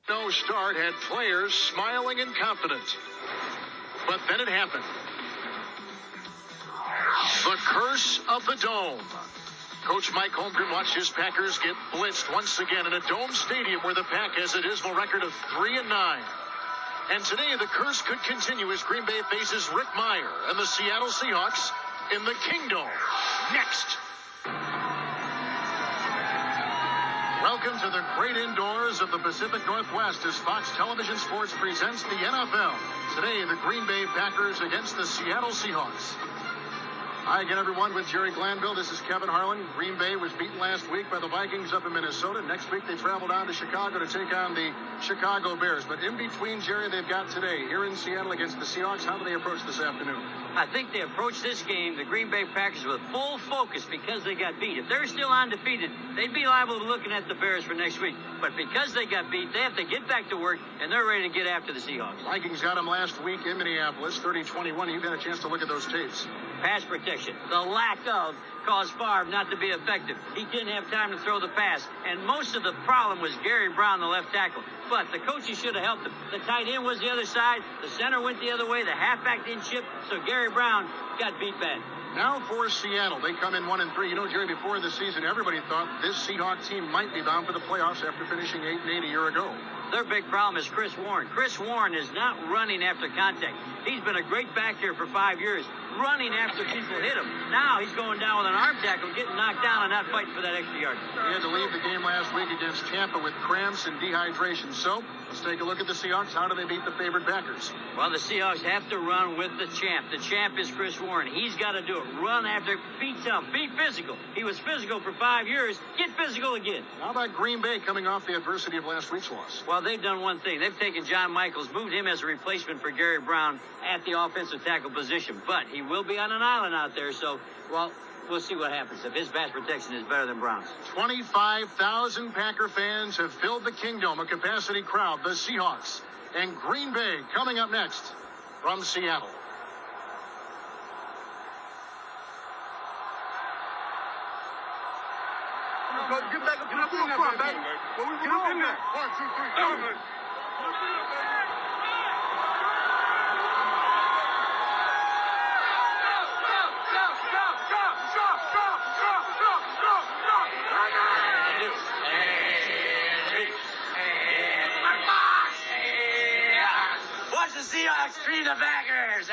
No start had players smiling and confident. But then it happened. The curse of the dome. Coach Mike Holmgren watched his Packers get blitzed once again in a dome stadium where the Pack has a dismal record of 3-9. And today the curse could continue as Green Bay faces Rick Meyer and the Seattle Seahawks in the Kingdome. Next. Welcome to the great indoors of the Pacific Northwest as Fox Television Sports presents the NFL. Today, the Green Bay Packers against the Seattle Seahawks. Hi again, everyone, with Jerry Glanville. This is Kevin Harlan. Green Bay was beaten last week by the Vikings up in Minnesota. Next week, they travel down to Chicago to take on the Chicago Bears. But in between, Jerry, they've got today here in Seattle against the Seahawks. How do they approach this afternoon? I think they approach this game, the Green Bay Packers, with full focus because they got beat. If they're still undefeated, they'd be liable to looking at the Bears for next week. But because they got beat, they have to get back to work, and they're ready to get after the Seahawks. Vikings got them last week in Minneapolis, 30-21. You've had a chance to look at those tapes. Pass protection, the lack of, caused Favre not to be effective. He didn't have time to throw the pass. And most of the problem was Gary Brown, the left tackle. But the coaches should have helped him. The tight end was the other side. The center went the other way. The halfback didn't chip. So Gary Brown got beat bad. Now for Seattle. They come in 1-3. You know, Jerry, before the season, everybody thought this Seahawks team might be bound for the playoffs after finishing 8-8 a year ago. Their big problem is Chris Warren. Chris Warren is not running after contact. He's been a great back here for 5 years, running after people hit him. Now he's going down with an arm tackle, getting knocked down and not fighting for that extra yard. He had to leave the game last week against Tampa with cramps and dehydration. So let's take a look at the Seahawks. How do they beat the favored Packers? Well, the Seahawks have to run with the champ. The champ is Chris Warren. He's got to do it. Run after, be tough, be physical. He was physical for 5 years. Get physical again. How about Green Bay coming off the adversity of last week's loss? Well, they've done one thing. They've taken John Michaels, moved him as a replacement for Gary Brown at the offensive tackle position. But he will be on an island out there, so, well, we'll see what happens if his pass protection is better than Brown's. 25,000 Packer fans have filled the Kingdome, a capacity crowd, the Seahawks. And Green Bay coming up next from Seattle. Get back up in the front, baby. Get up in there. 1, 2, 3, go. Watch the Seahawks treat the Packers.